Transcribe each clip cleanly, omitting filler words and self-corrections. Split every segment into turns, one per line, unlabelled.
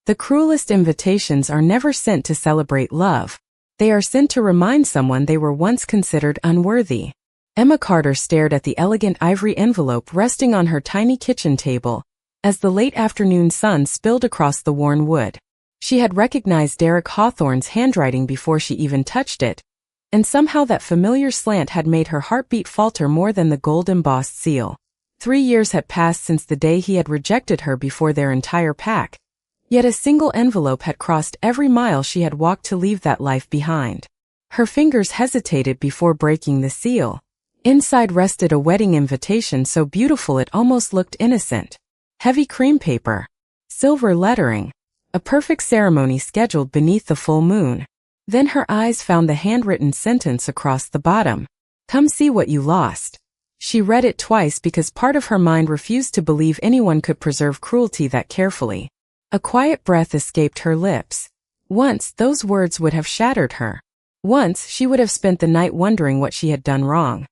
The cruelest invitations are never sent to celebrate love. They are sent to remind someone they were once considered unworthy. Emma Carter stared at the elegant ivory envelope resting on her tiny kitchen table as the late afternoon sun spilled across the worn wood. She had recognized Derek Hawthorne's handwriting before she even touched it, and somehow that familiar slant had made her heartbeat falter more than the gold-embossed seal. 3 years had passed since the day he had rejected her before their entire pack. Yet a single envelope had crossed every mile she had walked to leave that life behind. Her fingers hesitated before breaking the seal. Inside rested a wedding invitation so beautiful it almost looked innocent. Heavy cream paper, silver lettering, a perfect ceremony scheduled beneath the full moon. Then her eyes found the handwritten sentence across the bottom. "Come see what you lost." She read it twice because part of her mind refused to believe anyone could preserve cruelty that carefully. A quiet breath escaped her lips. Once, those words would have shattered her. Once, she would have spent the night wondering what she had done wrong.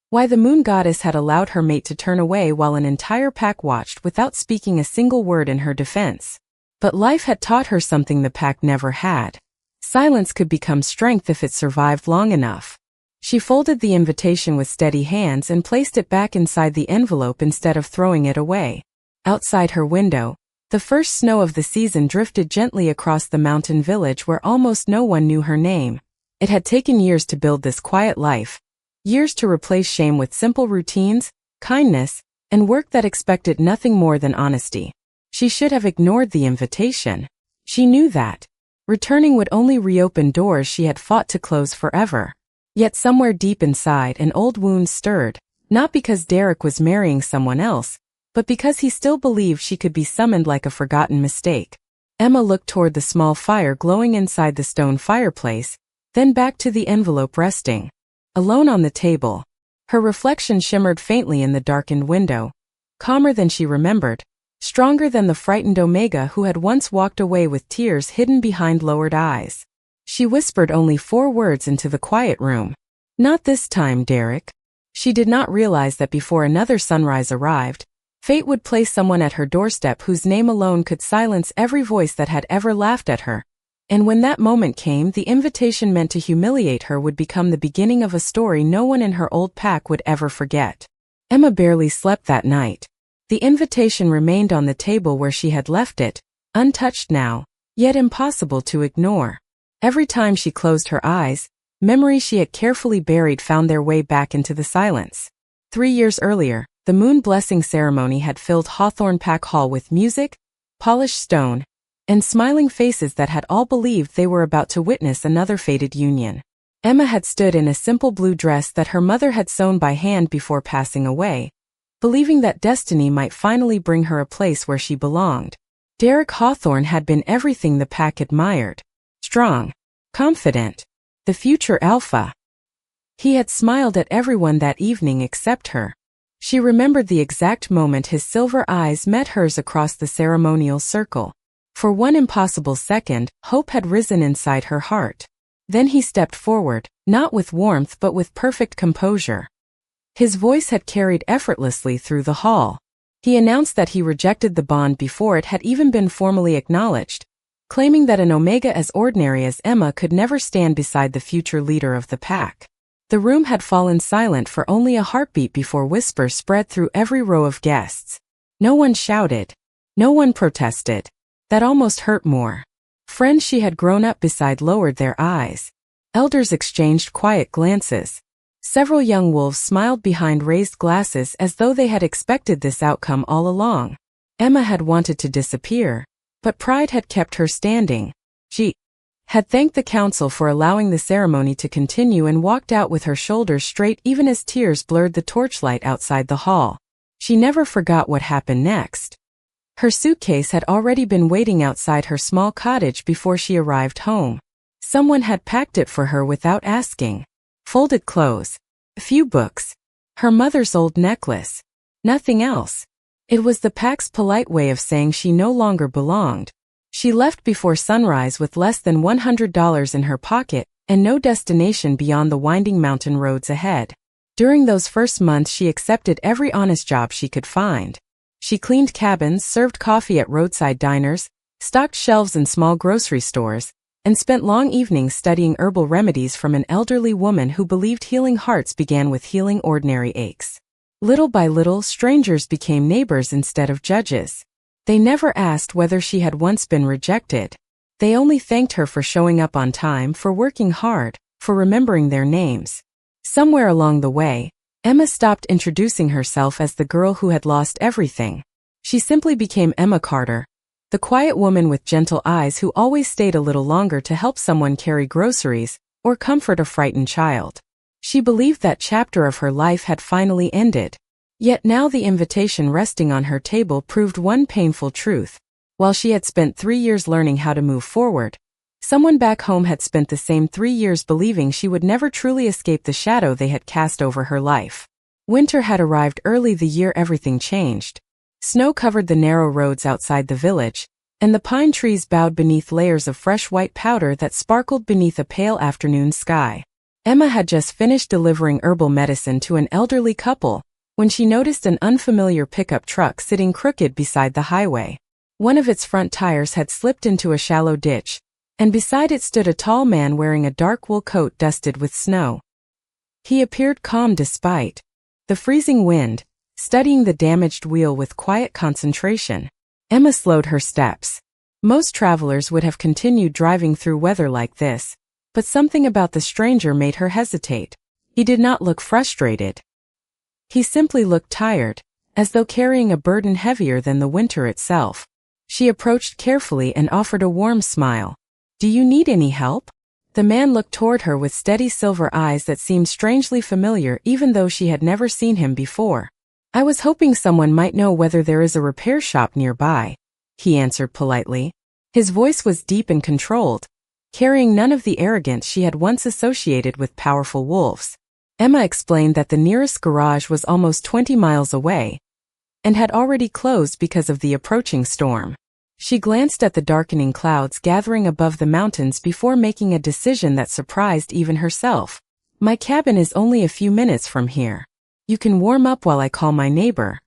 Why the moon goddess had allowed her mate to turn away while an entire pack watched without speaking a single word in her defense. But life had taught her something the pack never had. Silence could become strength if it survived long enough. She folded the invitation with steady hands and placed it back inside the envelope instead of throwing it away. Outside her window, the first snow of the season drifted gently across the mountain village where almost no one knew her name. It had taken years to build this quiet life. Years to replace shame with simple routines, kindness, and work that expected nothing more than honesty. She should have ignored the invitation. She knew that. Returning would only reopen doors she had fought to close forever. Yet somewhere deep inside an old wound stirred, not because Derek was marrying someone else, but because he still believed she could be summoned like a forgotten mistake. Emma looked toward the small fire glowing inside the stone fireplace, then back to the envelope resting. Alone on the table, her reflection shimmered faintly in the darkened window, calmer than she remembered, stronger than the frightened Omega who had once walked away with tears hidden behind lowered eyes. She whispered only 4 words into the quiet room. "Not this time, Derek." She did not realize that before another sunrise arrived, fate would place someone at her doorstep whose name alone could silence every voice that had ever laughed at her. And when that moment came, the invitation meant to humiliate her would become the beginning of a story no one in her old pack would ever forget. Emma barely slept that night. The invitation remained on the table where she had left it, untouched now, yet impossible to ignore. Every time she closed her eyes, memories she had carefully buried found their way back into the silence. 3 years earlier, the moon blessing ceremony had filled Hawthorne Pack Hall with music, polished stone, and smiling faces that had all believed they were about to witness another fated union. Emma had stood in a simple blue dress that her mother had sewn by hand before passing away, believing that destiny might finally bring her a place where she belonged. Derek Hawthorne had been everything the pack admired. Strong, confident, the future alpha. He had smiled at everyone that evening except her. She remembered the exact moment his silver eyes met hers across the ceremonial circle. For one impossible second, hope had risen inside her heart. Then he stepped forward, not with warmth but with perfect composure. His voice had carried effortlessly through the hall. He announced that he rejected the bond before it had even been formally acknowledged, claiming that an Omega as ordinary as Emma could never stand beside the future leader of the pack. The room had fallen silent for only a heartbeat before whispers spread through every row of guests. No one shouted. No one protested. That almost hurt more. Friends she had grown up beside lowered their eyes. Elders exchanged quiet glances. Several young wolves smiled behind raised glasses as though they had expected this outcome all along. Emma had wanted to disappear, but pride had kept her standing. She had thanked the council for allowing the ceremony to continue and walked out with her shoulders straight even as tears blurred the torchlight outside the hall. She never forgot what happened next. Her suitcase had already been waiting outside her small cottage before she arrived home. Someone had packed it for her without asking. Folded clothes, a few books, her mother's old necklace. Nothing else. It was the pack's polite way of saying she no longer belonged. She left before sunrise with less than $100 in her pocket and no destination beyond the winding mountain roads ahead. During those first months she accepted every honest job she could find. She cleaned cabins, served coffee at roadside diners, stocked shelves in small grocery stores, and spent long evenings studying herbal remedies from an elderly woman who believed healing hearts began with healing ordinary aches. Little by little, strangers became neighbors instead of judges. They never asked whether she had once been rejected. They only thanked her for showing up on time, for working hard, for remembering their names. Somewhere along the way, Emma stopped introducing herself as the girl who had lost everything. She simply became Emma Carter, the quiet woman with gentle eyes who always stayed a little longer to help someone carry groceries or comfort a frightened child. She believed that chapter of her life had finally ended. Yet now the invitation resting on her table proved one painful truth. While she had spent 3 years learning how to move forward, someone back home had spent the same 3 years believing she would never truly escape the shadow they had cast over her life. Winter had arrived early the year everything changed. Snow covered the narrow roads outside the village, and the pine trees bowed beneath layers of fresh white powder that sparkled beneath a pale afternoon sky. Emma had just finished delivering herbal medicine to an elderly couple when she noticed an unfamiliar pickup truck sitting crooked beside the highway. One of its front tires had slipped into a shallow ditch, and beside it stood a tall man wearing a dark wool coat dusted with snow. He appeared calm despite the freezing wind, studying the damaged wheel with quiet concentration. Emma slowed her steps. Most travelers would have continued driving through weather like this, but something about the stranger made her hesitate. He did not look frustrated. He simply looked tired, as though carrying a burden heavier than the winter itself. She approached carefully and offered a warm smile. "Do you need any help?" The man looked toward her with steady silver eyes that seemed strangely familiar even though she had never seen him before. "I was hoping someone might know whether there is a repair shop nearby," he answered politely. His voice was deep and controlled, carrying none of the arrogance she had once associated with powerful wolves. Emma explained that the nearest garage was almost 20 miles away and had already closed because of the approaching storm. She glanced at the darkening clouds gathering above the mountains before making a decision that surprised even herself. "My cabin is only a few minutes from here. You can warm up while I call my neighbor.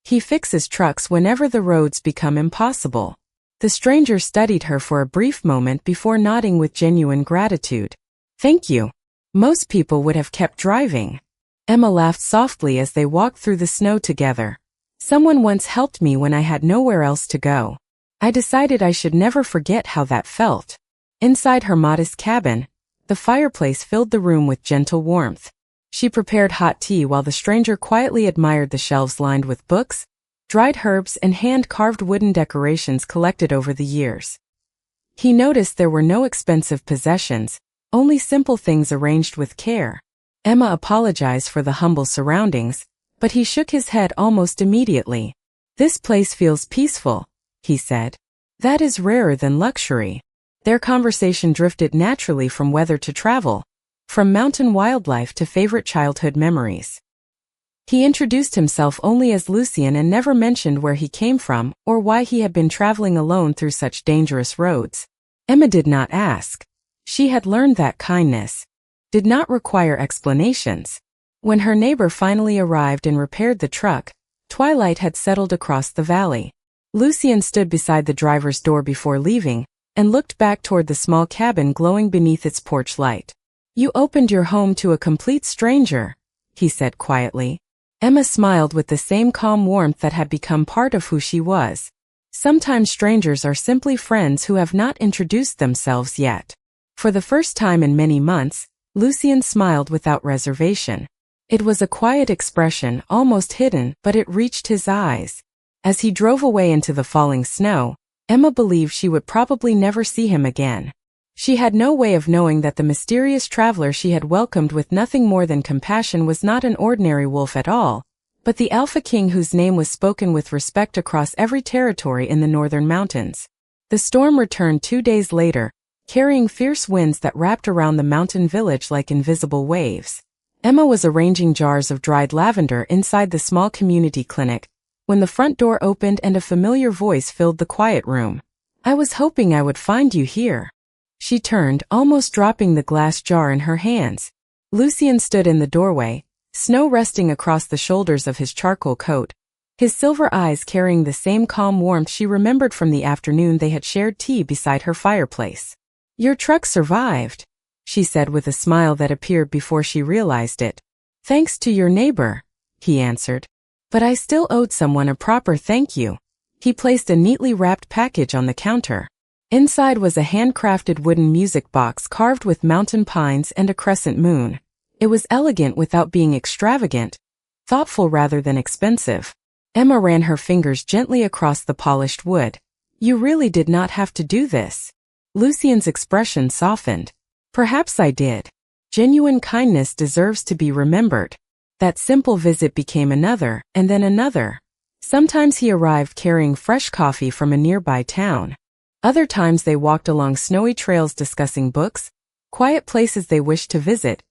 He fixes trucks whenever the roads become impossible." The stranger studied her for a brief moment before nodding with genuine gratitude. "Thank you. Most people would have kept driving." Emma laughed softly as they walked through the snow together. "Someone once helped me when I had nowhere else to go. I decided I should never forget how that felt." Inside her modest cabin, the fireplace filled the room with gentle warmth. She prepared hot tea while the stranger quietly admired the shelves lined with books, dried herbs, and hand-carved wooden decorations collected over the years. He noticed there were no expensive possessions, only simple things arranged with care. Emma apologized for the humble surroundings, but he shook his head almost immediately. "This place feels peaceful," he said. "That is rarer than luxury." Their conversation drifted naturally from weather to travel, from mountain wildlife to favorite childhood memories. He introduced himself only as Lucien and never mentioned where he came from or why he had been traveling alone through such dangerous roads. Emma did not ask. She had learned that kindness did not require explanations. When her neighbor finally arrived and repaired the truck, twilight had settled across the valley. Lucien stood beside the driver's door before leaving and looked back toward the small cabin glowing beneath its porch light. "You opened your home to a complete stranger," he said quietly. Emma smiled with the same calm warmth that had become part of who she was. Sometimes strangers are simply friends who have not introduced themselves yet. For the first time in many months, Lucien smiled without reservation. It was a quiet expression, almost hidden, but it reached his eyes. As he drove away into the falling snow, Emma believed she would probably never see him again. She had no way of knowing that the mysterious traveler she had welcomed with nothing more than compassion was not an ordinary wolf at all, but the Alpha King whose name was spoken with respect across every territory in the northern mountains. The storm returned 2 days later, carrying fierce winds that wrapped around the mountain village like invisible waves. Emma was arranging jars of dried lavender inside the small community clinic when the front door opened and a familiar voice filled the quiet room. "I was hoping I would find you here." She turned, almost dropping the glass jar in her hands. Lucien stood in the doorway, snow resting across the shoulders of his charcoal coat, his silver eyes carrying the same calm warmth she remembered from the afternoon they had shared tea beside her fireplace. "Your truck survived," she said with a smile that appeared before she realized it. "Thanks to your neighbor," he answered. "But I still owed someone a proper thank you." He placed a neatly wrapped package on the counter. Inside was a handcrafted wooden music box carved with mountain pines and a crescent moon. It was elegant without being extravagant, thoughtful rather than expensive. Emma ran her fingers gently across the polished wood. "You really did not have to do this." Lucien's expression softened. "Perhaps I did. Genuine kindness deserves to be remembered." That simple visit became another, and then another. Sometimes he arrived carrying fresh coffee from a nearby town. Other times they walked along snowy trails discussing books, quiet places they wished to visit,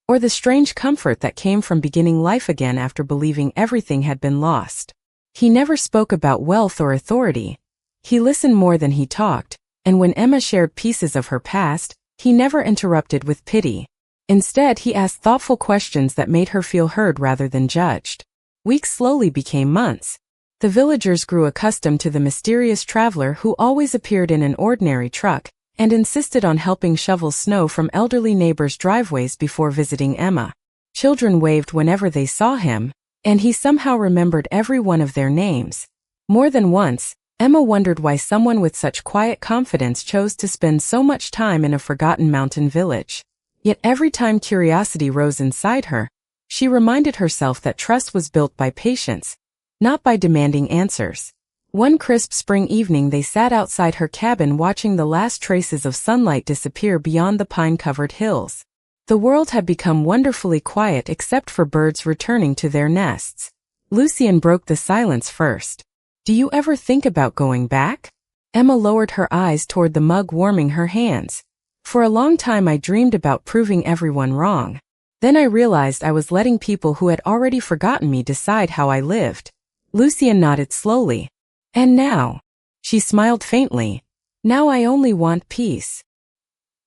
or the strange comfort that came from beginning life again after believing everything had been lost. He never spoke about wealth or authority. He listened more than he talked, and when Emma shared pieces of her past, he never interrupted with pity. Instead, he asked thoughtful questions that made her feel heard rather than judged. Weeks slowly became months. The villagers grew accustomed to the mysterious traveler who always appeared in an ordinary truck and insisted on helping shovel snow from elderly neighbors' driveways before visiting Emma. Children waved whenever they saw him, and he somehow remembered every one of their names. More than once, Emma wondered why someone with such quiet confidence chose to spend so much time in a forgotten mountain village. Yet every time curiosity rose inside her, she reminded herself that trust was built by patience, not by demanding answers. One crisp spring evening they sat outside her cabin watching the last traces of sunlight disappear beyond the pine-covered hills. The world had become wonderfully quiet except for birds returning to their nests. Lucien broke the silence first. "Do you ever think about going back?" Emma lowered her eyes toward the mug warming her hands. "For a long time I dreamed about proving everyone wrong. Then I realized I was letting people who had already forgotten me decide how I lived." Lucien nodded slowly. "And now?" She smiled faintly. "Now I only want peace."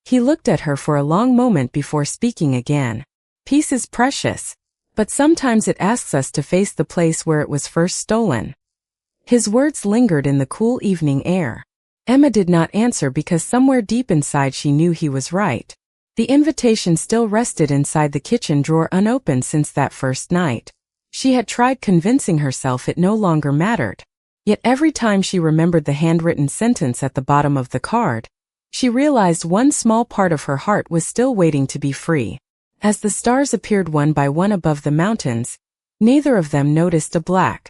He looked at her for a long moment before speaking again. "Peace is precious, but sometimes it asks us to face the place where it was first stolen." His words lingered in the cool evening air. Emma did not answer because somewhere deep inside she knew he was right. The invitation still rested inside the kitchen drawer unopened since that first night. She had tried convincing herself it no longer mattered. Yet every time she remembered the handwritten sentence at the bottom of the card, she realized one small part of her heart was still waiting to be free. As the stars appeared one by one above the mountains, neither of them noticed a black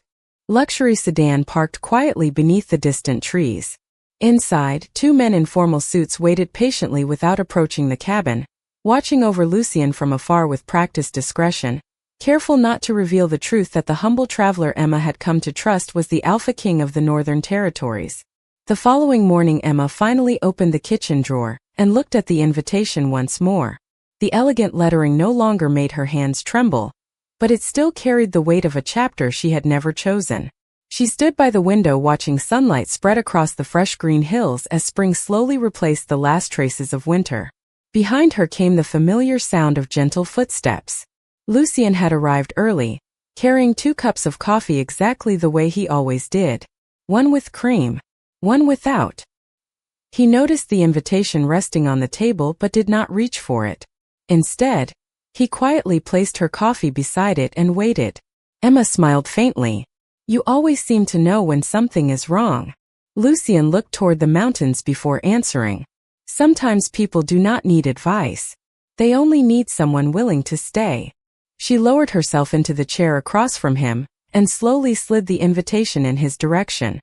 luxury sedan parked quietly beneath the distant trees. Inside, two men in formal suits waited patiently without approaching the cabin, watching over Lucien from afar with practiced discretion, careful not to reveal the truth that the humble traveler Emma had come to trust was the Alpha King of the Northern Territories. The following morning Emma finally opened the kitchen drawer and looked at the invitation once more. The elegant lettering no longer made her hands tremble, but it still carried the weight of a chapter she had never chosen. She stood by the window watching sunlight spread across the fresh green hills as spring slowly replaced the last traces of winter. Behind her came the familiar sound of gentle footsteps. Lucien had arrived early, carrying 2 cups of coffee exactly the way he always did. One with cream, one without. He noticed the invitation resting on the table but did not reach for it. Instead, he quietly placed her coffee beside it and waited. Emma smiled faintly. "You always seem to know when something is wrong." Lucien looked toward the mountains before answering. "Sometimes people do not need advice. They only need someone willing to stay." She lowered herself into the chair across from him and slowly slid the invitation in his direction.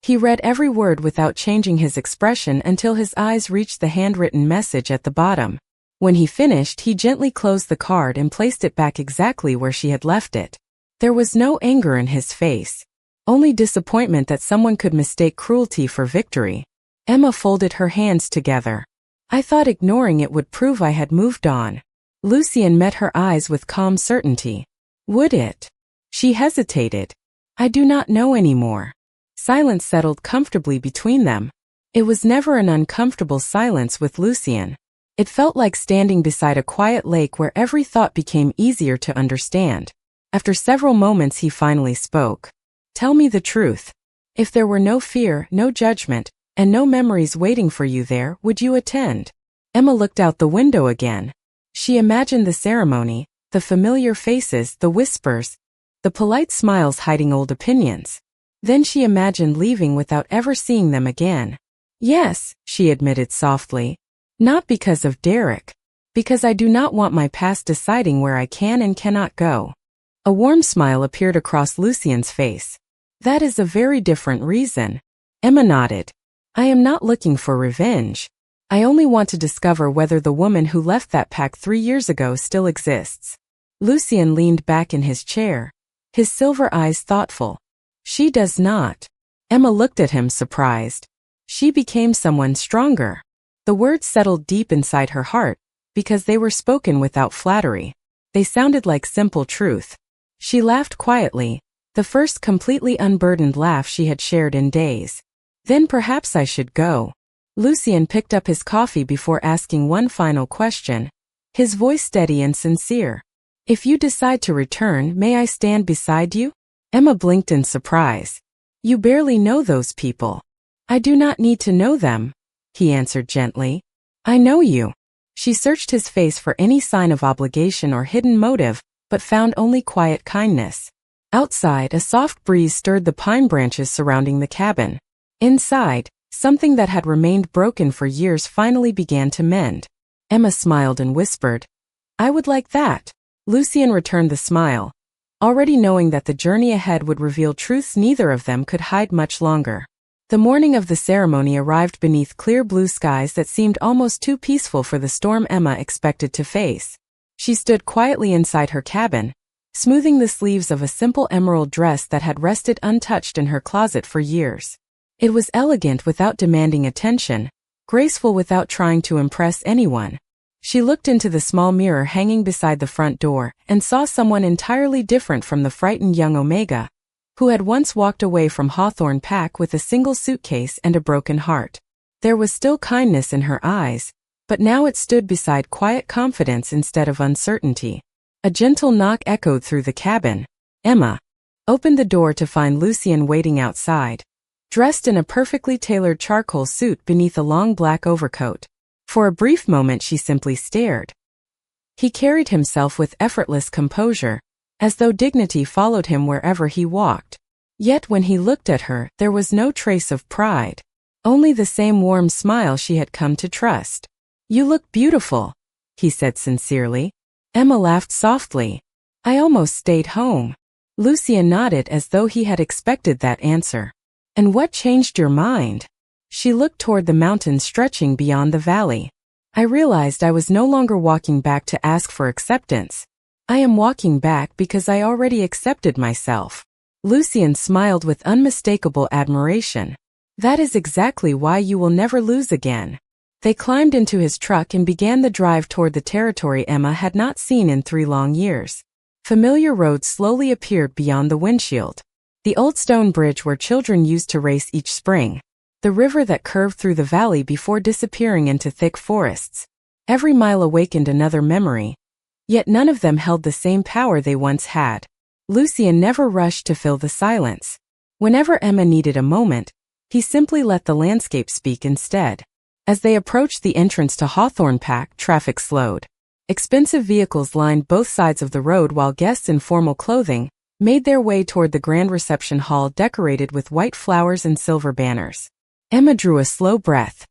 He read every word without changing his expression until his eyes reached the handwritten message at the bottom. When he finished, he gently closed the card and placed it back exactly where she had left it. There was no anger in his face, only disappointment that someone could mistake cruelty for victory. Emma folded her hands together. "I thought ignoring it would prove I had moved on." Lucien met her eyes with calm certainty. "Would it?" She hesitated. "I do not know anymore." Silence settled comfortably between them. It was never an uncomfortable silence with Lucien. It felt like standing beside a quiet lake where every thought became easier to understand. After several moments he finally spoke. Tell me the truth. If there were no fear, no judgment, and no memories waiting for you there, would you attend? Emma looked out the window again. She imagined the ceremony, the familiar faces, the whispers, the polite smiles hiding old opinions. Then she imagined leaving without ever seeing them again. Yes, she admitted softly. Not because of Derek. Because I do not want my past deciding where I can and cannot go. A warm smile appeared across Lucien's face. That is a very different reason. Emma nodded. I am not looking for revenge. I only want to discover whether the woman who left that pack 3 years ago still exists. Lucien leaned back in his chair, his silver eyes thoughtful. She does not. Emma looked at him surprised. She became someone stronger. The words settled deep inside her heart, because they were spoken without flattery. They sounded like simple truth. She laughed quietly, the first completely unburdened laugh she had shared in days. Then perhaps I should go. Lucien picked up his coffee before asking one final question, his voice steady and sincere. If you decide to return, may I stand beside you? Emma blinked in surprise. You barely know those people. I do not need to know them, he answered gently. I know you. She searched his face for any sign of obligation or hidden motive, but found only quiet kindness. Outside, a soft breeze stirred the pine branches surrounding the cabin. Inside, something that had remained broken for years finally began to mend. Emma smiled and whispered, I would like that. Lucien returned the smile, already knowing that the journey ahead would reveal truths neither of them could hide much longer. The morning of the ceremony arrived beneath clear blue skies that seemed almost too peaceful for the storm Emma expected to face. She stood quietly inside her cabin, smoothing the sleeves of a simple emerald dress that had rested untouched in her closet for years. It was elegant without demanding attention, graceful without trying to impress anyone. She looked into the small mirror hanging beside the front door and saw someone entirely different from the frightened young Omega, who had once walked away from Hawthorne Pack with a single suitcase and a broken heart. There was still kindness in her eyes, but now it stood beside quiet confidence instead of uncertainty. A gentle knock echoed through the cabin. Emma opened the door to find Lucien waiting outside, dressed in a perfectly tailored charcoal suit beneath a long black overcoat. For a brief moment she simply stared. He carried himself with effortless composure, as though dignity followed him wherever he walked. Yet when he looked at her, there was no trace of pride. Only the same warm smile she had come to trust. You look beautiful, he said sincerely. Emma laughed softly. I almost stayed home. Lucien nodded as though he had expected that answer. And what changed your mind? She looked toward the mountains stretching beyond the valley. I realized I was no longer walking back to ask for acceptance. I am walking back because I already accepted myself. Lucien smiled with unmistakable admiration. That is exactly why you will never lose again. They climbed into his truck and began the drive toward the territory Emma had not seen in 3 long years. Familiar roads slowly appeared beyond the windshield. The old stone bridge where children used to race each spring. The river that curved through the valley before disappearing into thick forests. Every mile awakened another memory. Yet none of them held the same power they once had. Lucien never rushed to fill the silence. Whenever Emma needed a moment, he simply let the landscape speak instead. As they approached the entrance to Hawthorne Pack, traffic slowed. Expensive vehicles lined both sides of the road while guests in formal clothing made their way toward the grand reception hall decorated with white flowers and silver banners. Emma drew a slow breath.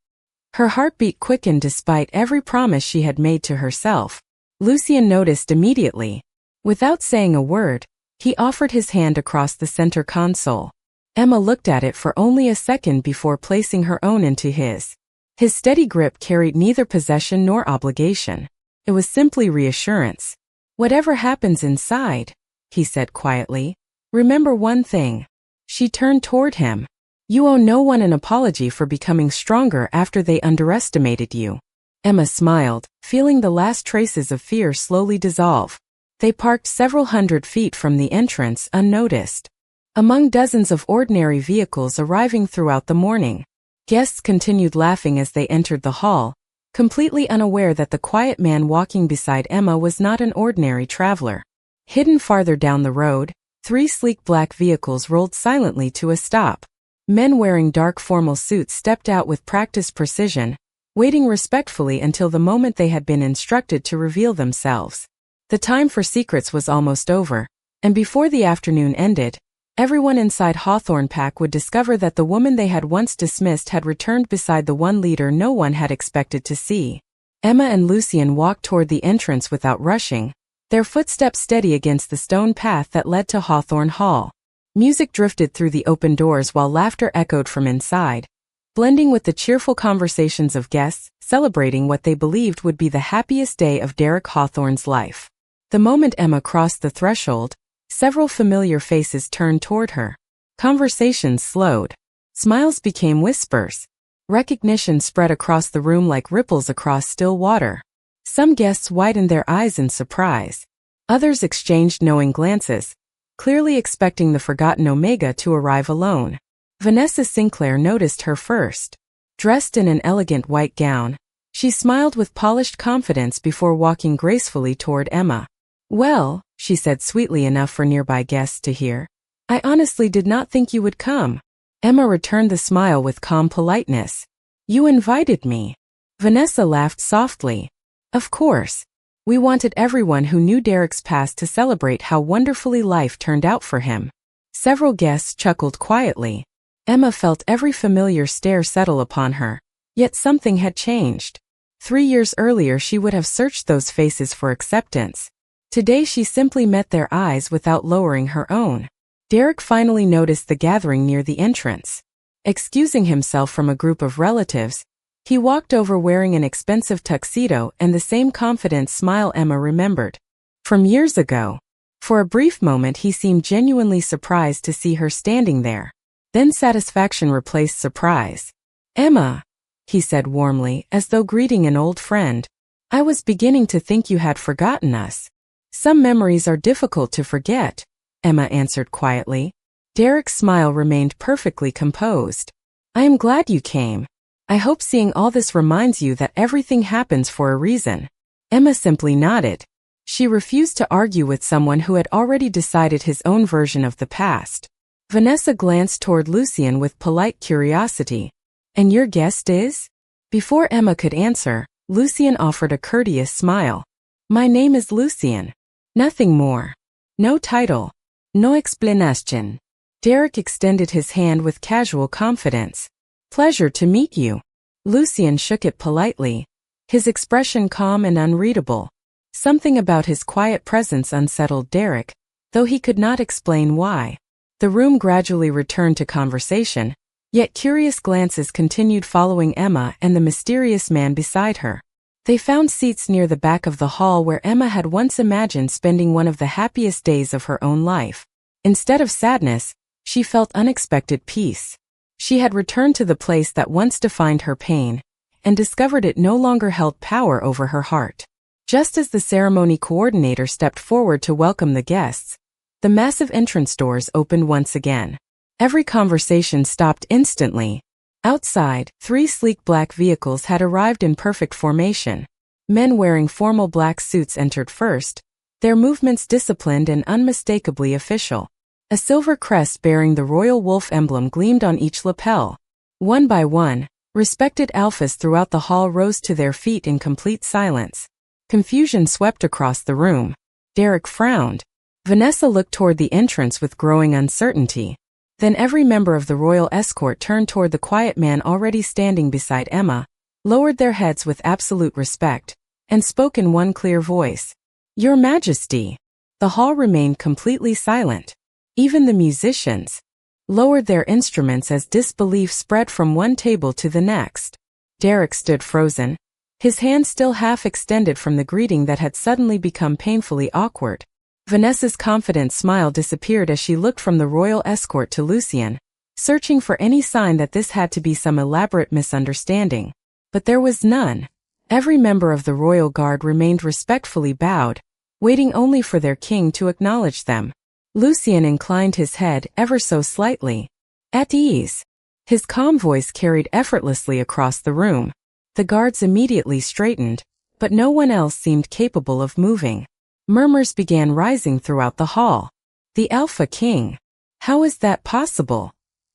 Her heartbeat quickened despite every promise she had made to herself. Lucien noticed immediately. Without saying a word, he offered his hand across the center console. Emma looked at it for only a second before placing her own into his. His steady grip carried neither possession nor obligation. It was simply reassurance. Whatever happens inside, he said quietly, remember one thing. She turned toward him. You owe no one an apology for becoming stronger after they underestimated you. Emma smiled, feeling the last traces of fear slowly dissolve. They parked several hundred feet from the entrance unnoticed. Among dozens of ordinary vehicles arriving throughout the morning, guests continued laughing as they entered the hall, completely unaware that the quiet man walking beside Emma was not an ordinary traveler. Hidden farther down the road, 3 sleek black vehicles rolled silently to a stop. Men wearing dark formal suits stepped out with practiced precision, waiting respectfully until the moment they had been instructed to reveal themselves. The time for secrets was almost over, and before the afternoon ended, everyone inside Hawthorne Pack would discover that the woman they had once dismissed had returned beside the one leader no one had expected to see. Emma and Lucien walked toward the entrance without rushing, their footsteps steady against the stone path that led to Hawthorne Hall. Music drifted through the open doors while laughter echoed from inside, blending with the cheerful conversations of guests, celebrating what they believed would be the happiest day of Derek Hawthorne's life. The moment Emma crossed the threshold, several familiar faces turned toward her. Conversations slowed. Smiles became whispers. Recognition spread across the room like ripples across still water. Some guests widened their eyes in surprise. Others exchanged knowing glances, clearly expecting the forgotten Omega to arrive alone. Vanessa Sinclair noticed her first. Dressed in an elegant white gown, she smiled with polished confidence before walking gracefully toward Emma. "Well," she said sweetly enough for nearby guests to hear, "I honestly did not think you would come." Emma returned the smile with calm politeness. "You invited me." Vanessa laughed softly. "Of course. We wanted everyone who knew Derek's past to celebrate how wonderfully life turned out for him." Several guests chuckled quietly. Emma felt every familiar stare settle upon her, yet something had changed. 3 years earlier she would have searched those faces for acceptance. Today she simply met their eyes without lowering her own. Derek finally noticed the gathering near the entrance. Excusing himself from a group of relatives, he walked over wearing an expensive tuxedo and the same confident smile Emma remembered from years ago. For a brief moment he seemed genuinely surprised to see her standing there. Then satisfaction replaced surprise. "Emma," he said warmly, as though greeting an old friend, "I was beginning to think you had forgotten us." "Some memories are difficult to forget," Emma answered quietly. Derek's smile remained perfectly composed. "I am glad you came. I hope seeing all this reminds you that everything happens for a reason." Emma simply nodded. She refused to argue with someone who had already decided his own version of the past. Vanessa glanced toward Lucien with polite curiosity. "And your guest is?" Before Emma could answer, Lucien offered a courteous smile. "My name is Lucien. Nothing more. No title. No explanation." Derek extended his hand with casual confidence. "Pleasure to meet you." Lucien shook it politely, his expression calm and unreadable. Something about his quiet presence unsettled Derek, though he could not explain why. The room gradually returned to conversation, yet curious glances continued following Emma and the mysterious man beside her. They found seats near the back of the hall where Emma had once imagined spending one of the happiest days of her own life. Instead of sadness, she felt unexpected peace. She had returned to the place that once defined her pain, and discovered it no longer held power over her heart. Just as the ceremony coordinator stepped forward to welcome the guests, the massive entrance doors opened once again. Every conversation stopped instantly. Outside, 3 sleek black vehicles had arrived in perfect formation. Men wearing formal black suits entered first, their movements disciplined and unmistakably official. A silver crest bearing the royal wolf emblem gleamed on each lapel. One by one, respected alphas throughout the hall rose to their feet in complete silence. Confusion swept across the room. Derek frowned. Vanessa looked toward the entrance with growing uncertainty. Then every member of the royal escort turned toward the quiet man already standing beside Emma, lowered their heads with absolute respect, and spoke in one clear voice. "Your Majesty." The hall remained completely silent. Even the musicians lowered their instruments as disbelief spread from one table to the next. Derek stood frozen, his hand still half extended from the greeting that had suddenly become painfully awkward. Vanessa's confident smile disappeared as she looked from the royal escort to Lucien, searching for any sign that this had to be some elaborate misunderstanding. But there was none. Every member of the royal guard remained respectfully bowed, waiting only for their king to acknowledge them. Lucien inclined his head ever so slightly. At ease. His calm voice carried effortlessly across the room. The guards immediately straightened, but no one else seemed capable of moving. Murmurs began rising throughout the hall. The Alpha King. How is that possible?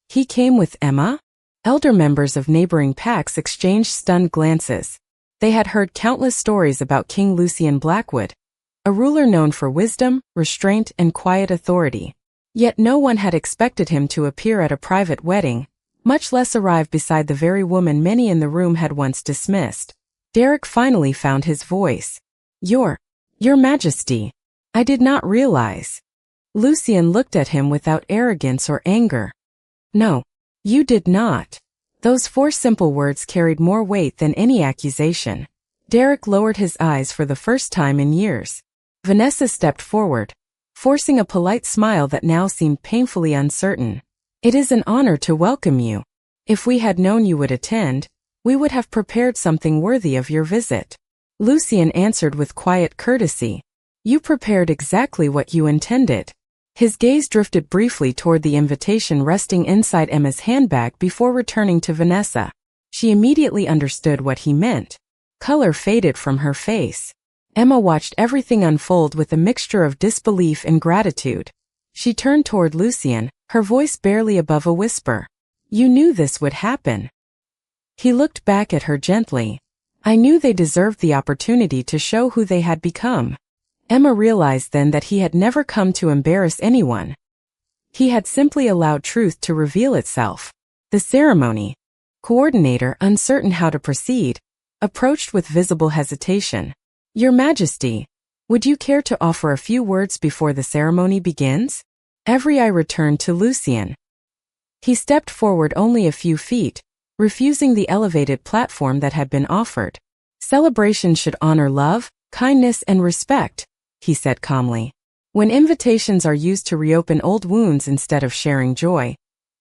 He came with Emma? Elder members of neighboring packs exchanged stunned glances. They had heard countless stories about King Lucien Blackwood, a ruler known for wisdom, restraint, and quiet authority. Yet no one had expected him to appear at a private wedding, much less arrive beside the very woman many in the room had once dismissed. Derek finally found his voice. Your Majesty. I did not realize. Lucien looked at him without arrogance or anger. No, you did not. Those 4 simple words carried more weight than any accusation. Derek lowered his eyes for the first time in years. Vanessa stepped forward, forcing a polite smile that now seemed painfully uncertain. It is an honor to welcome you. If we had known you would attend, we would have prepared something worthy of your visit. Lucien answered with quiet courtesy. You prepared exactly what you intended. His gaze drifted briefly toward the invitation resting inside Emma's handbag before returning to Vanessa. She immediately understood what he meant. Color faded from her face. Emma watched everything unfold with a mixture of disbelief and gratitude. She turned toward Lucien, her voice barely above a whisper. You knew this would happen. He looked back at her gently. I knew they deserved the opportunity to show who they had become. Emma realized then that he had never come to embarrass anyone. He had simply allowed truth to reveal itself. The ceremony coordinator, uncertain how to proceed, approached with visible hesitation. Your Majesty, would you care to offer a few words before the ceremony begins? Every eye returned to Lucien. He stepped forward only a few feet, refusing the elevated platform that had been offered. Celebration should honor love, kindness, and respect, he said calmly. When invitations are used to reopen old wounds instead of sharing joy,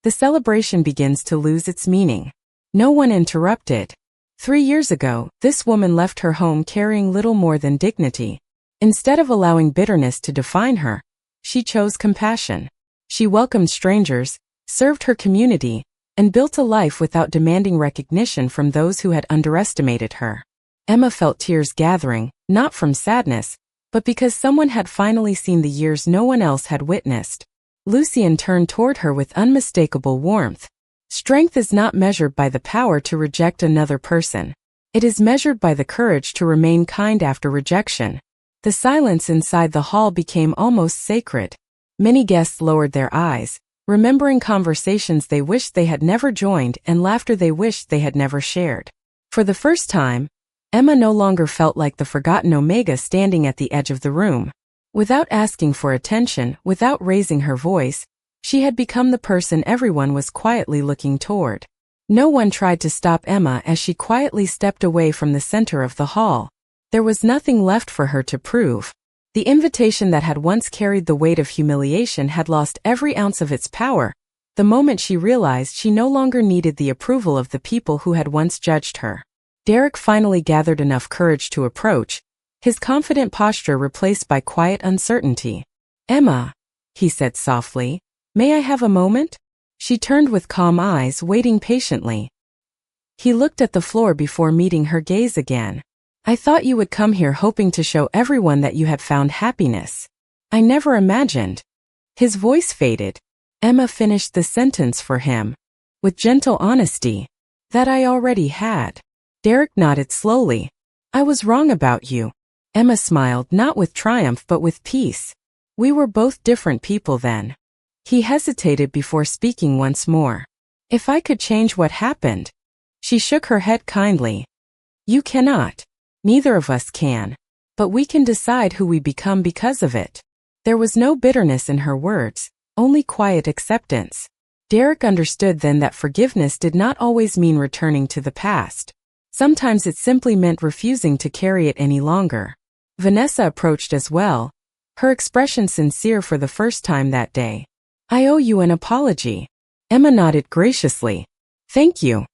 the celebration begins to lose its meaning. No one interrupted. 3 years ago, this woman left her home carrying little more than dignity. Instead of allowing bitterness to define her, she chose compassion. She welcomed strangers, served her community, and built a life without demanding recognition from those who had underestimated her. Emma felt tears gathering, not from sadness, but because someone had finally seen the years no one else had witnessed. Lucien turned toward her with unmistakable warmth. Strength is not measured by the power to reject another person. It is measured by the courage to remain kind after rejection. The silence inside the hall became almost sacred. Many guests lowered their eyes, remembering conversations they wished they had never joined and laughter they wished they had never shared. For the first time, Emma no longer felt like the forgotten Omega standing at the edge of the room. Without asking for attention, without raising her voice, she had become the person everyone was quietly looking toward. No one tried to stop Emma as she quietly stepped away from the center of the hall. There was nothing left for her to prove. The invitation that had once carried the weight of humiliation had lost every ounce of its power, the moment she realized she no longer needed the approval of the people who had once judged her. Derek finally gathered enough courage to approach, his confident posture replaced by quiet uncertainty. Emma, he said softly, may I have a moment? She turned with calm eyes, waiting patiently. He looked at the floor before meeting her gaze again. I thought you would come here hoping to show everyone that you had found happiness. I never imagined. His voice faded. Emma finished the sentence for him. With gentle honesty. That I already had. Derek nodded slowly. I was wrong about you. Emma smiled, not with triumph but with peace. We were both different people then. He hesitated before speaking once more. If I could change what happened. She shook her head kindly. You cannot. Neither of us can. But we can decide who we become because of it. There was no bitterness in her words, only quiet acceptance. Derek understood then that forgiveness did not always mean returning to the past. Sometimes it simply meant refusing to carry it any longer. Vanessa approached as well, her expression sincere for the first time that day. I owe you an apology. Emma nodded graciously. Thank you.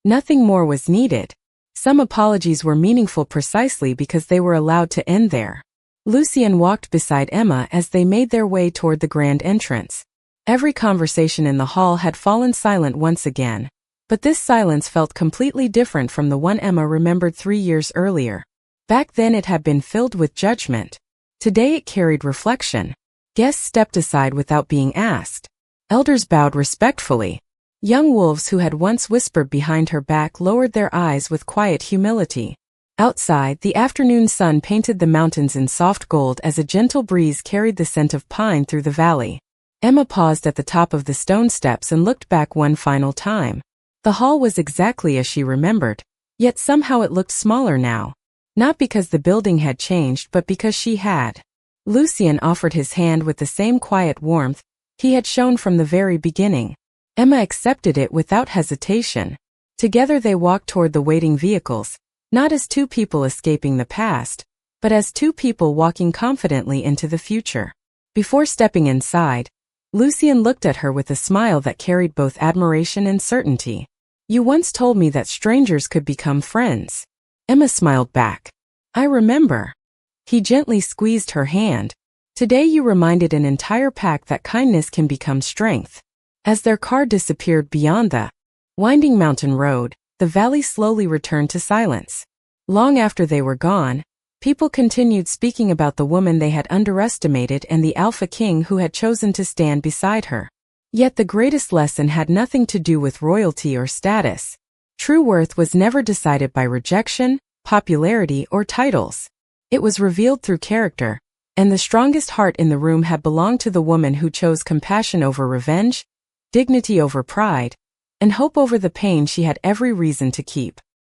Nothing more was needed. Some apologies were meaningful precisely because they were allowed to end there. Lucien walked beside Emma as they made their way toward the grand entrance. Every conversation in the hall had fallen silent once again, but this silence felt completely different from the one Emma remembered 3 years earlier. Back then it had been filled with judgment. Today it carried reflection. Guests stepped aside without being asked. Elders bowed respectfully. Young wolves who had once whispered behind her back lowered their eyes with quiet humility. Outside, the afternoon sun painted the mountains in soft gold as a gentle breeze carried the scent of pine through the valley. Emma paused at the top of the stone steps and looked back one final time. The hall was exactly as she remembered, yet somehow it looked smaller now. Not because the building had changed, but because she had. Lucien offered his hand with the same quiet warmth he had shown from the very beginning. Emma accepted it without hesitation. Together they walked toward the waiting vehicles, not as two people escaping the past, but as two people walking confidently into the future. Before stepping inside, Lucien looked at her with a smile that carried both admiration and certainty. "You once told me that strangers could become friends." Emma smiled back. "I remember." He gently squeezed her hand. "Today you reminded an entire pack that kindness can become strength." As their car disappeared beyond the winding mountain road, the valley slowly returned to silence. Long after they were gone, people continued speaking about the woman they had underestimated and the Alpha King who had chosen to stand beside her. Yet the greatest lesson had nothing to do with royalty or status. True worth was never decided by rejection, popularity, or titles. It was revealed through character, and the strongest heart in the room had belonged to the woman who chose compassion over revenge, dignity over pride, and hope over the pain she had every reason to keep.